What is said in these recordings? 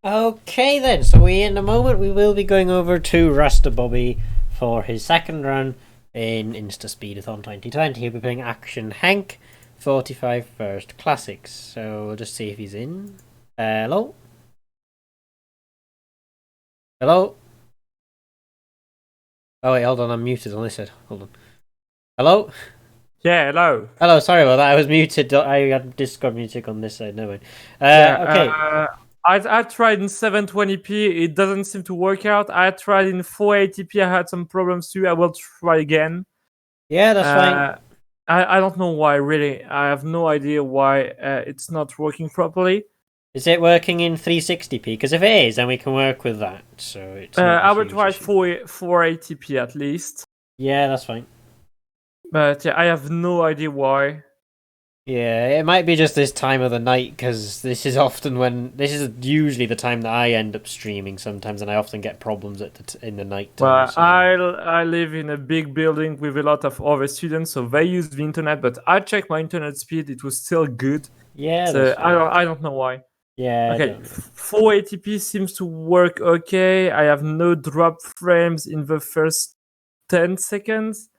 Okay then, so in a moment we will be going over to RastaBobby for his second run in InstaSpeedathon 2020. He'll be playing Action Henk, 45 First Classics. So we'll just see if he's in. Hello? Hello? Oh wait, hold on, I'm muted on this side. Hold on. Hello? Yeah, hello. Hello, sorry about that, I was muted. I had Discord music on this side, no mind. Okay. I tried in 720p, it doesn't seem to work out. I tried in 480p, I had some problems too. I will try again. Yeah, that's fine. I don't know why, really. I have no idea why it's not working properly. Is it working in 360p? Because if it is, then we can work with that. So it's not I a will huge try issue. 480p at least. Yeah, that's fine. But yeah, I have no idea why. Yeah, it might be just this time of the night because this is usually the time that I end up streaming sometimes, and I often get problems in the night time. Well, So. I live in a big building with a lot of other students, so they use the internet. But I checked my internet speed; it was still good. Yeah, So that's fine. I don't know why. Yeah, I Okay, don't know. 480p seems to work okay. I have no drop frames in the first 10 seconds.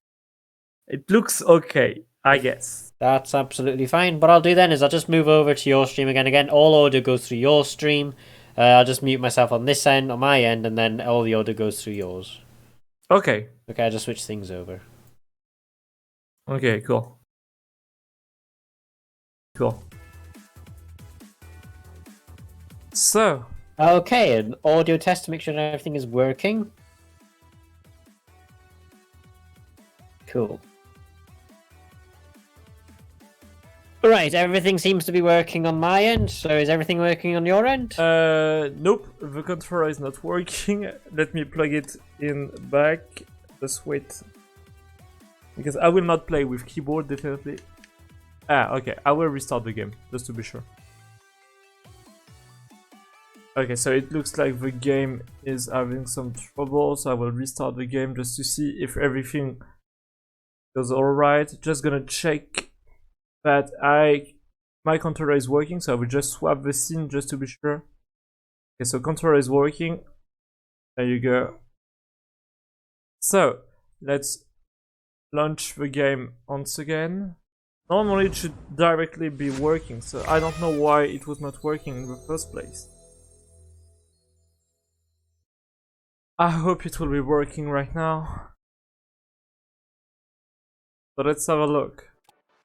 It looks okay, I guess. That's absolutely fine. What I'll do then is I'll just move over to your stream again. Again, all audio goes through your stream. I'll just mute myself on this end, on my end, and then all the audio goes through yours. Okay. Okay, I'll just switch things over. Okay, cool. Cool. So. Okay, an audio test to make sure that everything is working. Cool. Right, everything seems to be working on my end, so is everything working on your end? Nope, the controller is not working. Let me plug it in back. Just wait. Because I will not play with keyboard, definitely. Okay, I will restart the game, just to be sure. Okay, so it looks like the game is having some trouble, so I will restart the game just to see if everything goes alright. Just gonna check that my controller is working, so I will just swap the scene just to be sure. Okay, so controller is working. There you go. So let's launch the game once again. Normally it should directly be working, so I don't know why it was not working in the first place. I hope it will be working right now. So let's have a look.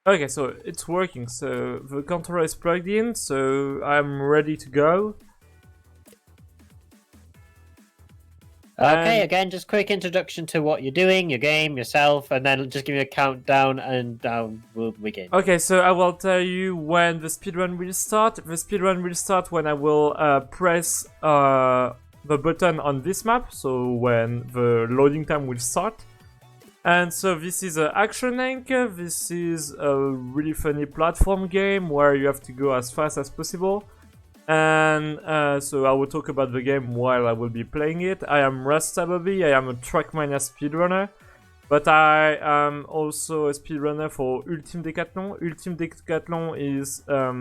Okay, so it's working. So the controller is plugged in, so I'm ready to go. Okay, again, just quick introduction to what you're doing, your game, yourself, and then just give me a countdown and down we'll begin. Okay, so I will tell you when the speedrun will start. The speedrun will start when I will press the button on this map, so when the loading time will start. And so this is Action Henk. This is a really funny platform game where you have to go as fast as possible. And so I will talk about the game while I will be playing it. I am RastaBobby, I am a Trackmania speedrunner. But I am also a speedrunner for Ultime Decathlon. Ultime Decathlon is a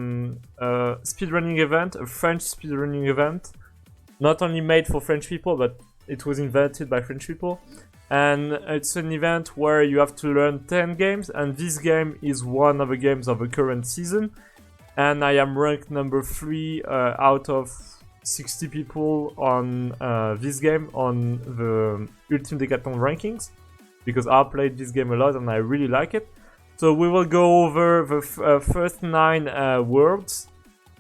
speedrunning event, a French speedrunning event. Not only made for French people, but it was invented by French people. And it's an event where you have to learn 10 games, and this game is one of the games of the current season. And I am ranked number 3 out of 60 people on this game on the Ultime Decathlon rankings, because I played this game a lot and I really like it. So we will go over the first 9 worlds,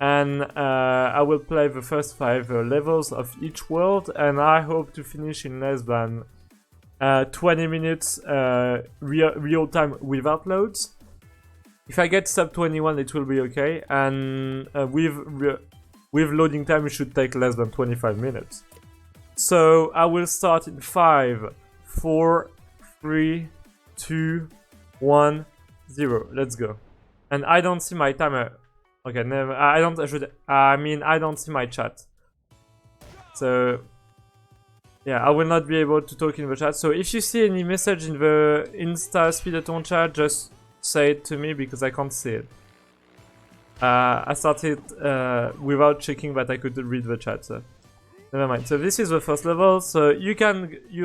and I will play the first 5 levels of each world, and I hope to finish in less than 20 minutes real time without loads. If I get sub 21, it will be okay, and with loading time, it should take less than 25 minutes. So I will start in 5, 4, 3, 2, 1, 0. Let's go. And I don't see my timer. Okay, never. I don't see my chat. So yeah, I will not be able to talk in the chat. So if you see any message in the InstaSpeedathon chat, just say it to me because I can't see it. I started without checking that I could read the chat. So Never mind. So this is the first level. So you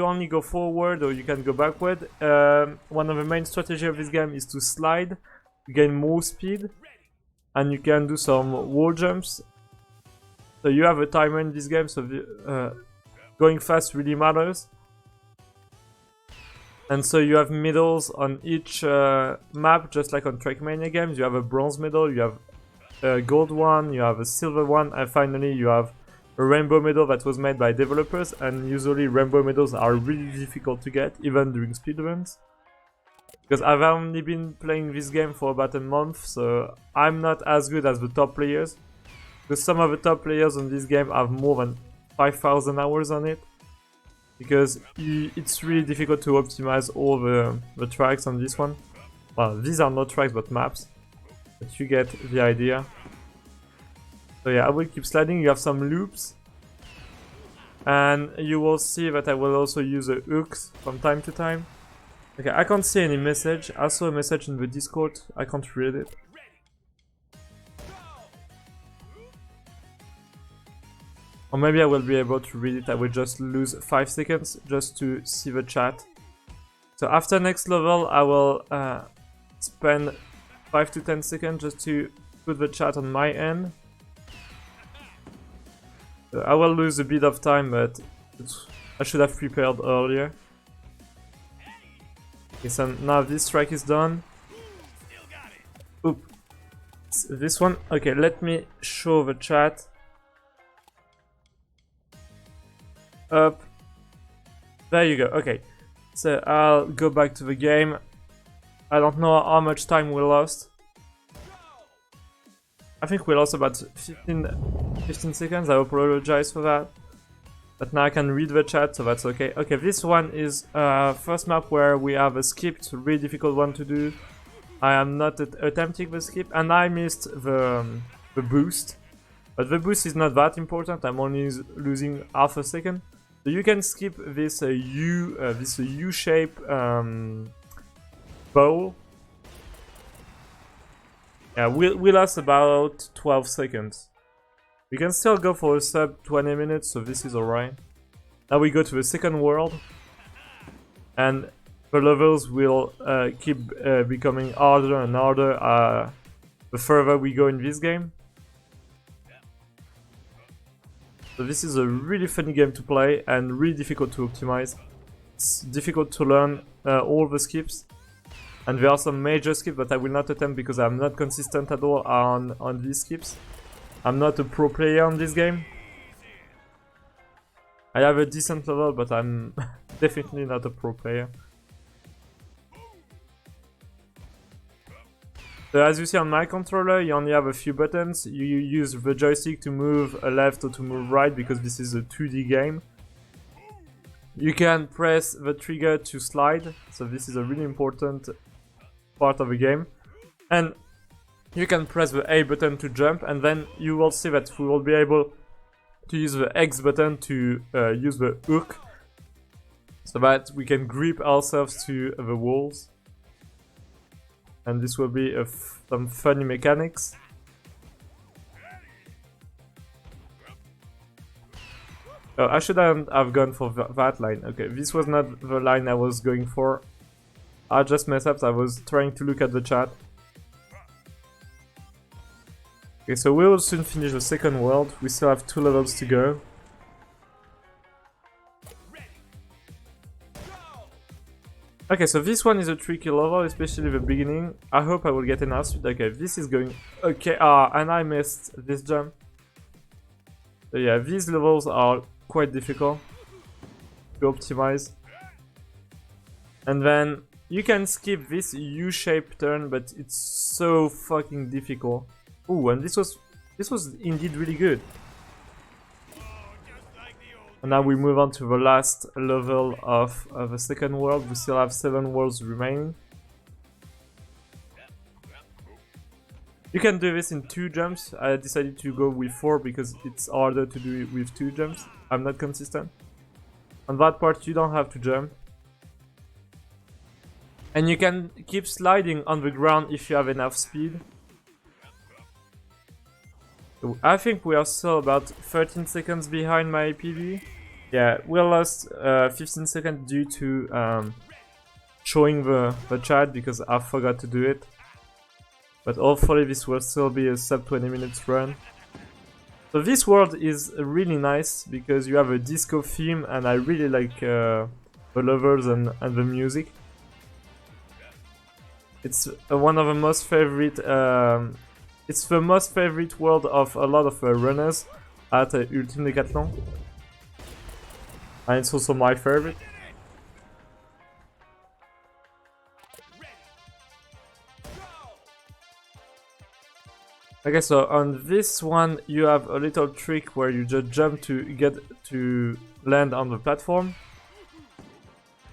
only go forward or you can go backward. One of the main strategy of this game is to slide, gain more speed, and you can do some wall jumps. So you have a timer in this game, so going fast really matters. And so you have medals on each map, just like on Trackmania games. You have a bronze medal, you have a gold one, you have a silver one, and finally you have a rainbow medal that was made by developers. And usually rainbow medals are really difficult to get, even during speedruns. Because I've only been playing this game for about a month, so I'm not as good as the top players. Because some of the top players on this game have more than 5,000 hours on it. Because it's really difficult to optimize all the tracks on this one. Well, these are not tracks but maps. But you get the idea. So yeah, I will keep sliding. You have some loops. And you will see that I will also use the hooks from time to time. Okay, I can't see any message. I saw a message in the Discord. I can't read it. Or maybe I will be able to read it. I will just lose 5 seconds just to see the chat. So after next level, I will spend 5 to 10 seconds just to put the chat on my end. So I will lose a bit of time, but I should have prepared earlier. Okay, so now this track is done. Oop. This one. Okay, let me show the chat. Up. There you go. Okay. So I'll go back to the game. I don't know how much time we lost. I think we lost about 15 seconds. I apologize for that. But now I can read the chat, so that's okay. Okay, this one is first map where we have a skip. It's a really difficult one to do. I am not attempting the skip, and I missed the boost. But the boost is not that important. I'm only losing half a second. So you can skip this U-shape bowl. Yeah, we lost about 12 seconds. We can still go for a sub 20 minutes, so this is alright. Now we go to the second world. And the levels will keep becoming harder and harder the further we go in this game. So this is a really funny game to play and really difficult to optimize. It's difficult to learn all the skips. And there are some major skips that I will not attempt because I'm not consistent at all on these skips. I'm not a pro player on this game. I have a decent level, but I'm definitely not a pro player. So as you see on my controller, you only have a few buttons. You use the joystick to move left or to move right because this is a 2D game. You can press the trigger to slide, so this is a really important part of the game. And you can press the A button to jump, and then you will see that we will be able to use the X button to use the hook, so that we can grip ourselves to the walls. And this will be some funny mechanics. Oh, I shouldn't have gone for that line. Okay, this was not the line I was going for. I just messed up. I was trying to look at the chat. Okay, so we will soon finish the second world. We still have 2 levels to go. Okay, so this one is a tricky level, especially the beginning. I hope I will get enough speed. Okay, this is going... Okay, and I missed this jump. So yeah, these levels are quite difficult to optimize. And then you can skip this U-shaped turn, but it's so fucking difficult. Ooh, and this was indeed really good. And now we move on to the last level of the second world. We still have 7 worlds remaining. You can do this in 2 jumps. I decided to go with 4 because it's harder to do it with 2 jumps. I'm not consistent. On that part you don't have to jump. And you can keep sliding on the ground if you have enough speed. I think we are still about 13 seconds behind my PB. Yeah, we lost 15 seconds due to showing the chat because I forgot to do it. But hopefully this will still be a sub 20 minutes run. So this world is really nice because you have a disco theme and I really like the levels and the music. It's one of the most favorite. It's the most favorite world of a lot of runners at Ultimate Decathlon, and it's also my favorite. Okay, so on this one you have a little trick where you just jump to get to land on the platform.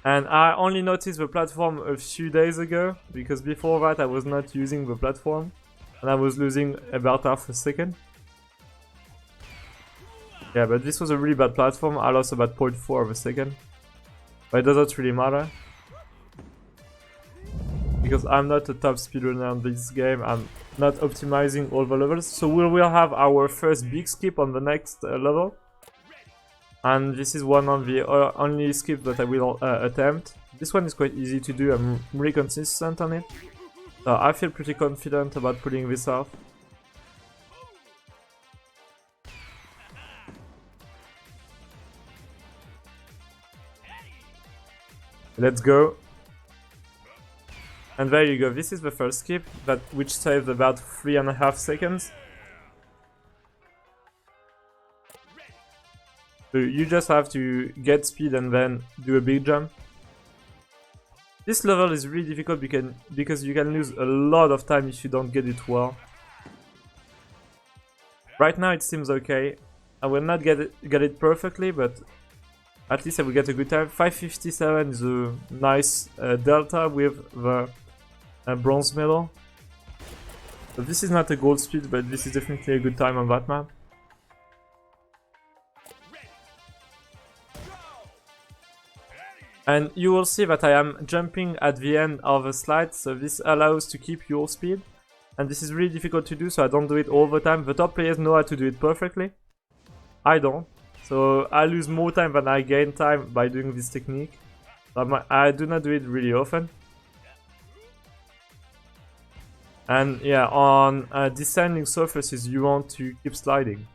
And I only noticed the platform a few days ago, because before that I was not using the platform. And I was losing about half a second. Yeah, but this was a really bad platform, I lost about 0.4 of a second. But it doesn't really matter. Because I'm not a top speedrunner on this game, I'm not optimizing all the levels. So we will have our first big skip on the next level. And this is one of the only skips that I will attempt. This one is quite easy to do, I'm really consistent on it. So I feel pretty confident about pulling this off. Let's go. And there you go, this is the first skip, which saved about 3.5 seconds. So you just have to get speed and then do a big jump. This level is really difficult because you can lose a lot of time if you don't get it well. Right now it seems okay. I will not get it perfectly, but at least I will get a good time. 5:57 is a nice delta with the bronze medal. So this is not a gold speed, but this is definitely a good time on that map. And you will see that I am jumping at the end of a slide, so this allows to keep your speed. And this is really difficult to do, so I don't do it all the time. The top players know how to do it perfectly. I don't. So I lose more time than I gain time by doing this technique. I do not do it really often. And yeah, on descending surfaces you want to keep sliding.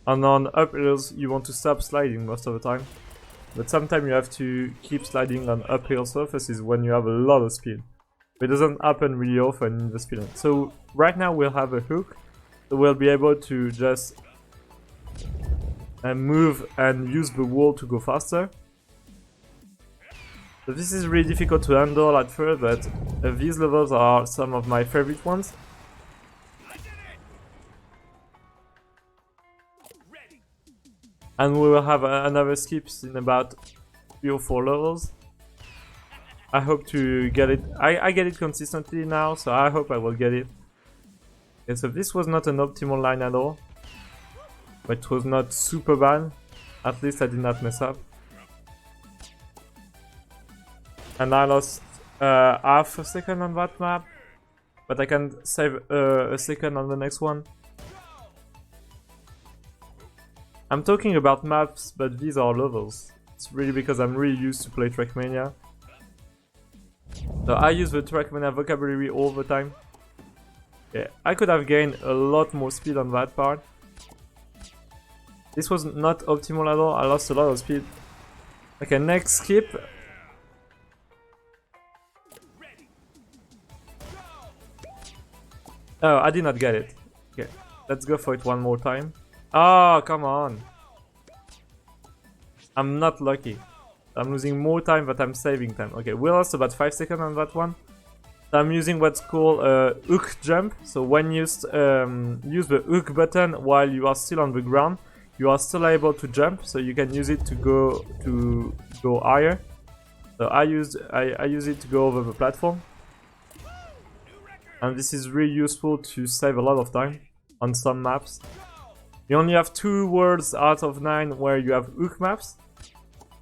And on uphills you want to stop sliding most of the time. But sometimes you have to keep sliding on uphill surfaces when you have a lot of speed. But it doesn't happen really often in the speedrun. So right now we'll have a hook. So we'll be able to just move and use the wall to go faster. So this is really difficult to handle at first, but these levels are some of my favorite ones. And we will have another skips in about 3 or 4 levels. I hope to get it. I get it consistently now, so I hope I will get it. Okay, so this was not an optimal line at all. But it was not super bad. At least I did not mess up. And I lost half a second on that map. But I can save a second on the next one. I'm talking about maps, but these are levels. It's really because I'm really used to play Trackmania. So I use the Trackmania vocabulary all the time. Yeah, I could have gained a lot more speed on that part. This was not optimal at all, I lost a lot of speed. Okay, next skip. Oh, I did not get it. Okay, let's go for it one more time. Oh, come on. I'm not lucky. I'm losing more time, but I'm saving time. Okay, we lost about 5 seconds on that one. So I'm using what's called a hook jump. So when you use the hook button while you are still on the ground, you are still able to jump. So you can use it to go higher. So I use it to go over the platform. And this is really useful to save a lot of time on some maps. You only have 2 words out of 9 where you have hook maps.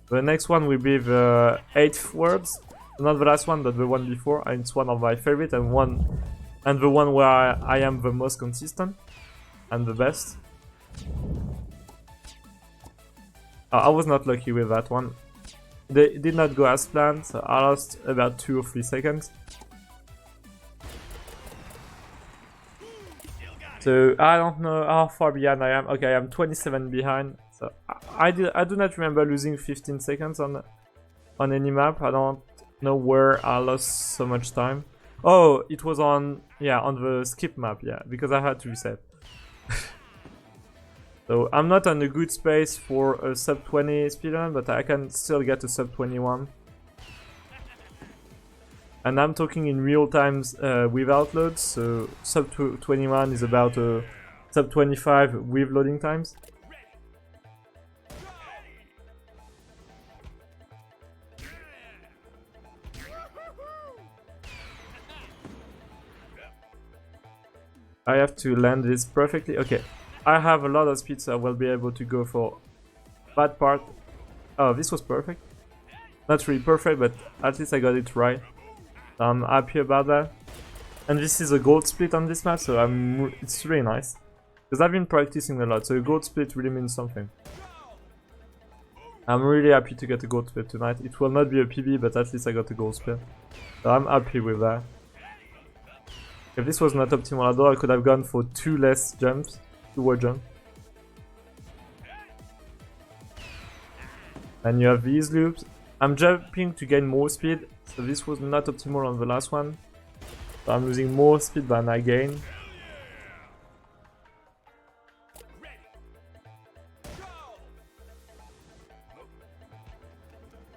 The next one will be the 8th words. Not the last one, but the one before. And it's one of my favorite and the one where I am the most consistent. and the best. I was not lucky with that one. They did not go as planned, so I lost about 2 or 3 seconds. So I don't know how far behind I am. Okay, I am 27 behind. So I do not remember losing 15 seconds on any map. I don't know where I lost so much time. Oh, it was on the skip map, yeah, because I had to reset. So I'm not on a good space for a sub 20 speedrun, but I can still get a sub 21. And I'm talking in real times without loads, so sub 21 is about sub 25 with loading times. I have to land this perfectly. Okay, I have a lot of speed, so I will be able to go for that part. Oh, this was perfect. Not really perfect, but at least I got it right. So I'm happy about that. And this is a gold split on this map, so it's really nice. Because I've been practicing a lot, so a gold split really means something. I'm really happy to get a gold split tonight. It will not be a PB, but at least I got a gold split. So I'm happy with that. If this was not optimal at all, I could have gone for 2 less jumps, 2 more jumps. And you have these loops. I'm jumping to gain more speed, so this was not optimal on the last one. So I'm losing more speed than I gain.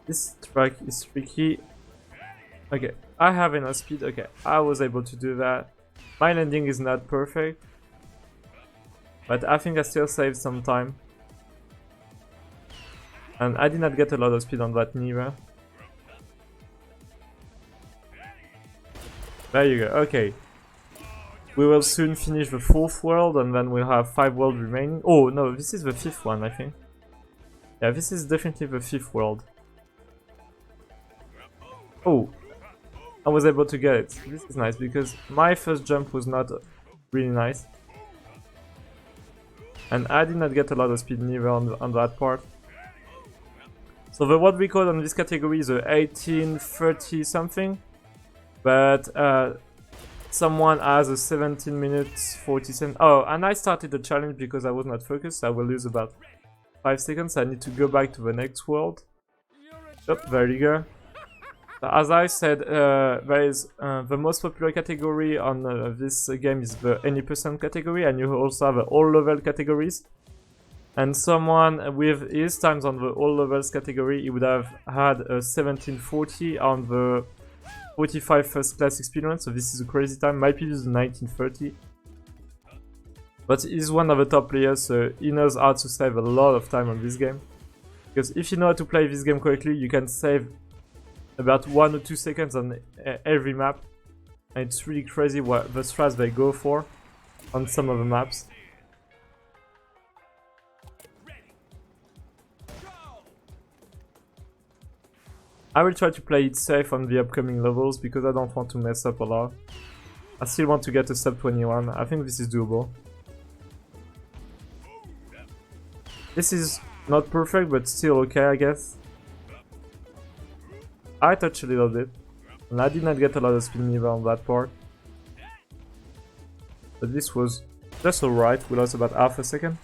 This track is tricky. Okay, I have enough speed. Okay, I was able to do that. My landing is not perfect, but I think I still saved some time. And I did not get a lot of speed on that neither. There you go, okay. We will soon finish the 4th world and then we'll have 5 worlds remaining. Oh no, this is the 5th one, I think. Yeah, this is definitely the 5th world. Oh, I was able to get it. This is nice because my first jump was not really nice. And I did not get a lot of speed neither on that part. So the world record on this category is 18:30 something. But someone has a 17 minutes 40 seconds. Oh, and I started the challenge because I was not focused. I will lose about 5 seconds. I need to go back to the next world. Oh, there you go. As I said, there is the most popular category on this game is the any percent category, and you also have all level categories. And someone with his times on the all levels category, he would have had a 1740 on the 45 first class experience. So this is a crazy time. My PB is 1930, but he's one of the top players, so he knows how to save a lot of time on this game. Because if you know how to play this game correctly, you can save about 1 or 2 seconds on every map, and it's really crazy what the strats they go for on some of the maps. I will try to play it safe on the upcoming levels because I don't want to mess up a lot. I still want to get a sub 21. I think this is doable. This is not perfect, but still okay, I guess. I touched a little bit, and I did not get a lot of speed neither on that part. But this was just alright, we lost about half a second.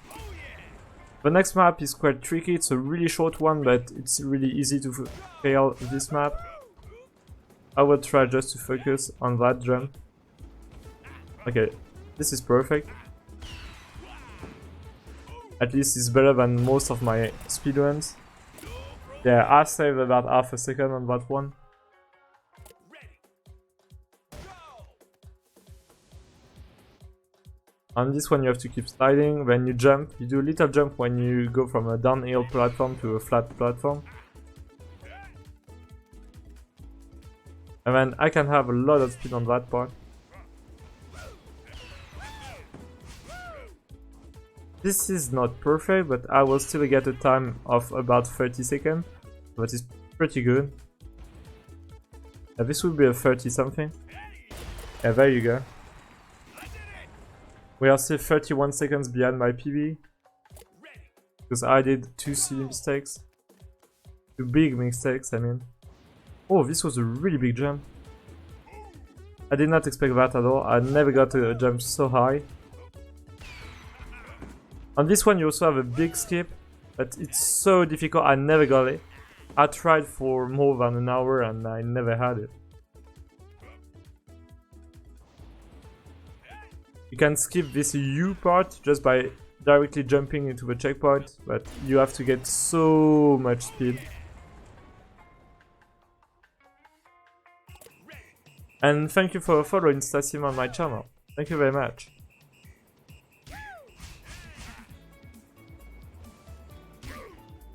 The next map is quite tricky, it's a really short one, but it's really easy to fail this map. I will try just to focus on that jump. Okay, this is perfect. At least it's better than most of my speedruns. Yeah, I saved about half a second on that one. On this one you have to keep sliding. When you jump, you do a little jump when you go from a downhill platform to a flat platform. And then I can have a lot of speed on that part. This is not perfect, but I will still get a time of about 30 seconds. That is pretty good. This would be a 30 something. Yeah, there you go. We are still 31 seconds behind my PB. Because I did 2 silly mistakes. 2 big mistakes, I mean. Oh, this was a really big jump. I did not expect that at all. I never got a jump so high. On this one you also have a big skip, but it's so difficult, I never got it. I tried for more than an hour and I never had it. You can skip this U part just by directly jumping into the checkpoint, but you have to get so much speed. And thank you for following InstaSim on my channel. Thank you very much.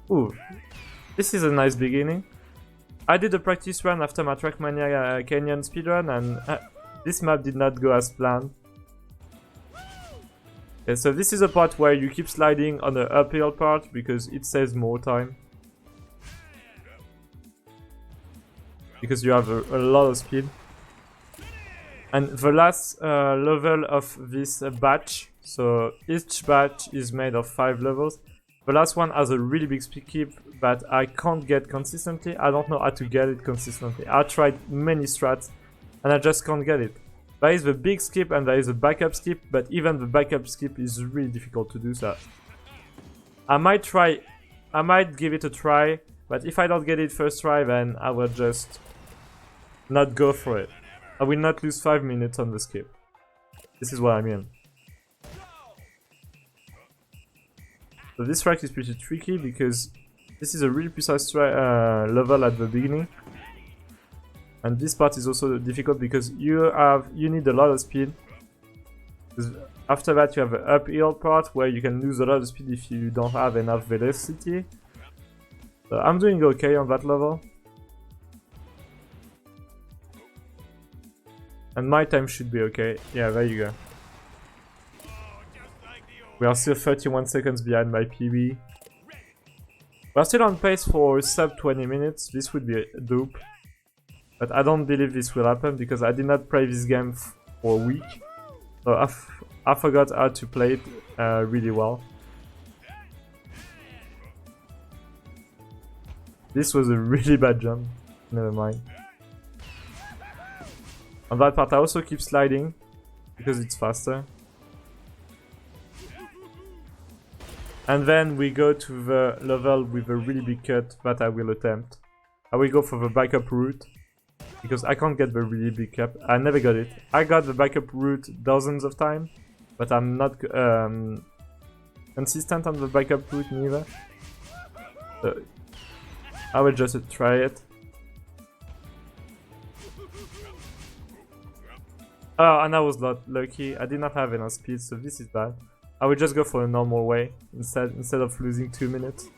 Ooh, this is a nice beginning. I did a practice run after my Trackmania Canyon speedrun and this map did not go as planned. Okay, so this is a part where you keep sliding on the uphill part because it saves more time. Because you have a lot of speed. And the last level of this batch, so each batch is made of 5 levels. The last one has a really big skip that I can't get consistently. I don't know how to get it consistently. I tried many strats and I just can't get it. There is the big skip and there is a backup skip, but even the backup skip is really difficult to do so. I might give it a try, but if I don't get it first try, then I will just not go for it. I will not lose 5 minutes on the skip. This is what I mean. So this track is pretty tricky because this is a really precise level at the beginning. And this part is also difficult because you need a lot of speed. After that you have an uphill part where you can lose a lot of speed if you don't have enough velocity. So I'm doing okay on that level. And my time should be okay. Yeah, there you go. We are still 31 seconds behind my PB. We are still on pace for sub 20 minutes. This would be dope. But I don't believe this will happen because I did not play this game for a week. So I forgot how to play it really well. This was a really bad jump. Never mind. On that part I also keep sliding because it's faster. And then we go to the level with a really big cut that I will attempt. I will go for the backup route because I can't get the really big cut. I never got it. I got the backup route dozens of times, but I'm not consistent on the backup route neither. So I will just try it. Oh, and I was not lucky. I did not have enough speed, so this is bad. I will just go for a normal way instead of losing 2 minutes.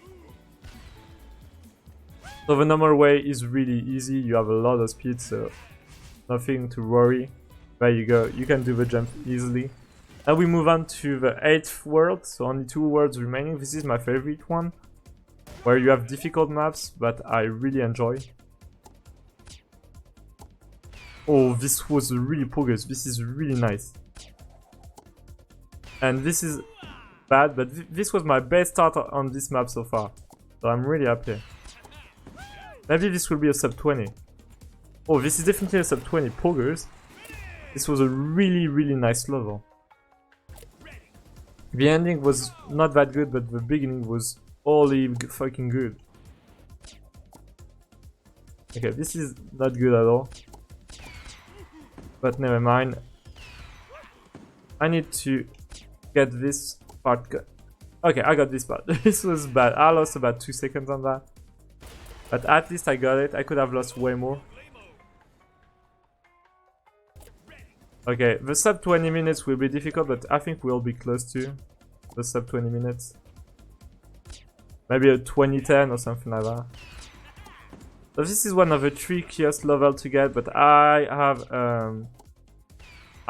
So the normal way is really easy. You have a lot of speed, so nothing to worry. There you go. You can do the jump easily. Now we move on to the 8th world. So only 2 worlds remaining. This is my favorite one, where you have difficult maps, but I really enjoy. Oh, this was really progress. This is really nice. And this is bad, but this was my best start on this map so far. So I'm really happy. Maybe this will be a sub 20. Oh, this is definitely a sub 20 poggers. This was a really nice level. The ending was not that good, but the beginning was holy fucking good. Okay, this is not good at all. But never mind. I need to get this part. Okay, I got this part. This was bad. I lost about 2 seconds on that. But at least I got it. I could have lost way more. Okay, the sub 20 minutes will be difficult, but I think we'll be close to the sub 20 minutes. Maybe a 2010 or something like that. So this is one of the trickiest levels to get, but I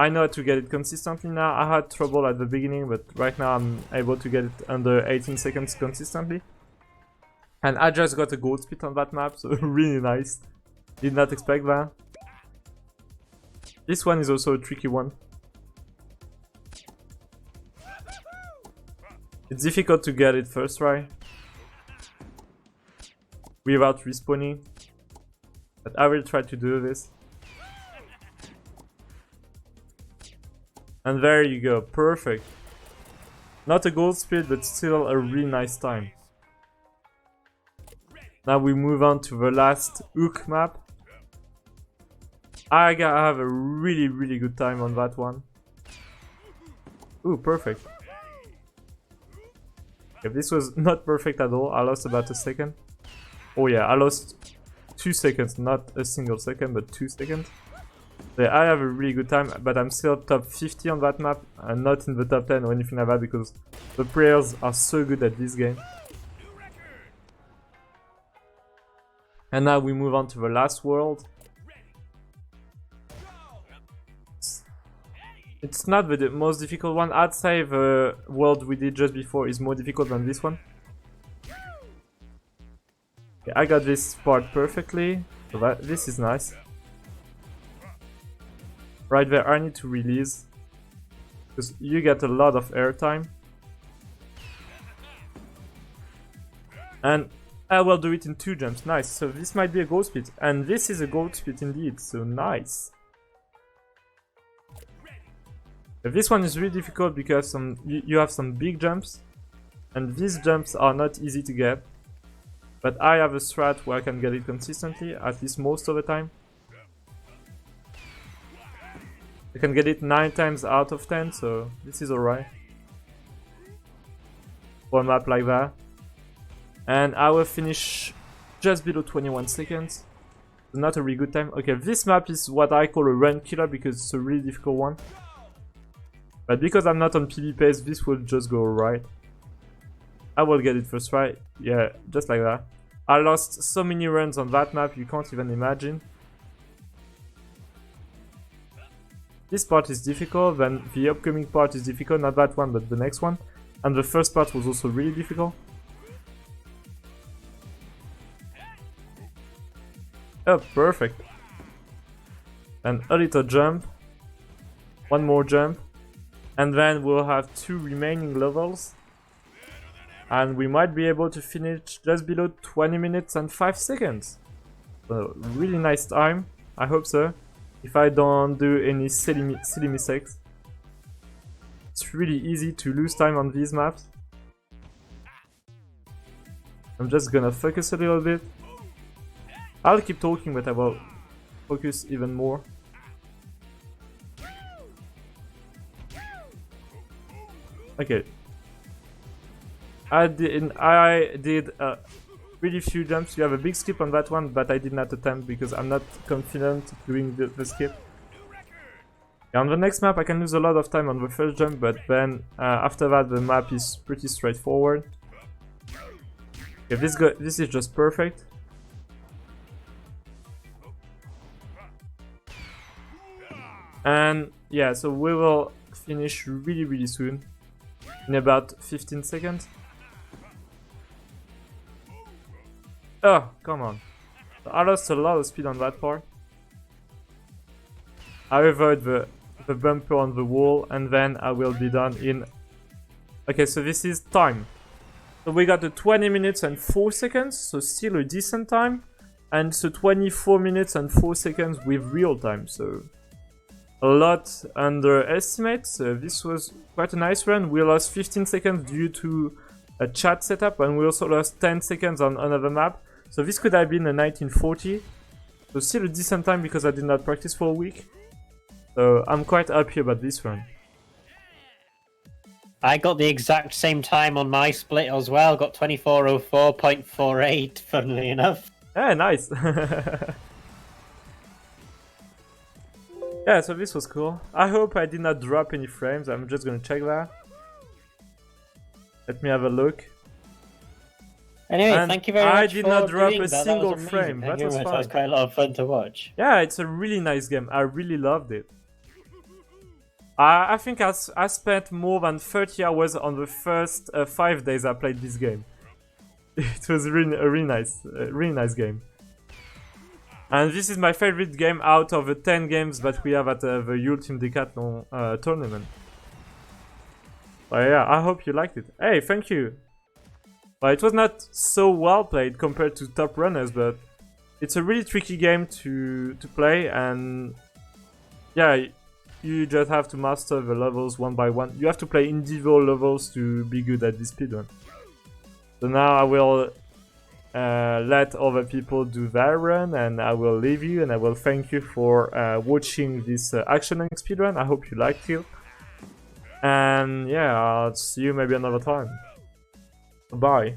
know how to get it consistently now. I had trouble at the beginning, but right now I'm able to get it under 18 seconds consistently. And I just got a gold speed on that map, so really nice. Did not expect that. This one is also a tricky one. It's difficult to get it first try without respawning, but I will try to do this. And there you go, perfect. Not a gold speed, but still a really nice time. Now we move on to the last hook map. I have a really good time on that one. Ooh, perfect. Okay, this was not perfect at all. I lost about a second. Oh yeah, I lost 2 seconds, not a single second, but 2 seconds. Yeah, I have a really good time, but I'm still top 50 on that map, and not in the top 10 or anything like that, because the players are so good at this game. And now we move on to the last world. It's not the most difficult one. I'd say the world we did just before is more difficult than this one. Okay, I got this part perfectly, so this is nice. Right there, I need to release, because you get a lot of airtime. And I will do it in 2 jumps, nice. So this might be a gold speed, and this is a gold speed indeed, so nice. This one is really difficult because you have some big jumps, and these jumps are not easy to get. But I have a strat where I can get it consistently, at least most of the time. I can get it 9 times out of 10, so this is alright. For a map like that. And I will finish just below 21 seconds. Not a really good time. Okay, this map is what I call a run killer because it's a really difficult one. But because I'm not on PB pace, this will just go right. I will get it first try. Yeah, just like that. I lost so many runs on that map, you can't even imagine. This part is difficult, then the upcoming part is difficult, not that one, but the next one. And the first part was also really difficult. Oh, perfect. And a little jump. One more jump. And then we'll have 2 remaining levels. And we might be able to finish just below 20 minutes and 5 seconds. So, really nice time. I hope so. If I don't do any silly mistakes. It's really easy to lose time on these maps. I'm just gonna focus a little bit. I'll keep talking, but I will focus even more. Okay. I did really few jumps. You have a big skip on that one, but I did not attempt because I'm not confident doing the skip. Yeah, on the next map I can lose a lot of time on the first jump, but then after that the map is pretty straightforward. Okay, this is just perfect. And yeah, so we will finish really soon. In about 15 seconds. Oh, come on. I lost a lot of speed on that part. I avoid the bumper on the wall, and then I will be done in... Okay, so this is time. So we got a 20 minutes and 4 seconds, so still a decent time. And so 24 minutes and 4 seconds with real time, so... a lot underestimate. So this was quite a nice run. We lost 15 seconds due to a chat setup, and we also lost 10 seconds on another map. So this could have been a 1940. So still a decent time because I did not practice for a week. So I'm quite happy about this run. I got the exact same time on my split as well. Got 24:04.48, funnily enough. Yeah, nice. Yeah, so this was cool. I hope I did not drop any frames. I'm just gonna check that. Let me have a look. Anyway, and thank you very much. I did not drop a that. single That frame. That was fun. That was quite a lot of fun to watch. Yeah, it's a really nice game. I really loved it. I think I spent more than 30 hours on the first 5 days I played this game. It was really a really nice game. And this is my favorite game out of the 10 games that we have at the Ultimate Decathlon tournament. But yeah, I hope you liked it. Hey, thank you. But it was not so well played compared to Top Runners, but it's a really tricky game to play, and yeah, you just have to master the levels one by one. You have to play individual levels to be good at this speedrun. So now I will let other people do their run, and I will leave you, and I will thank you for watching this Action Henk speedrun. I hope you liked it. And yeah, I'll see you maybe another time. Bye.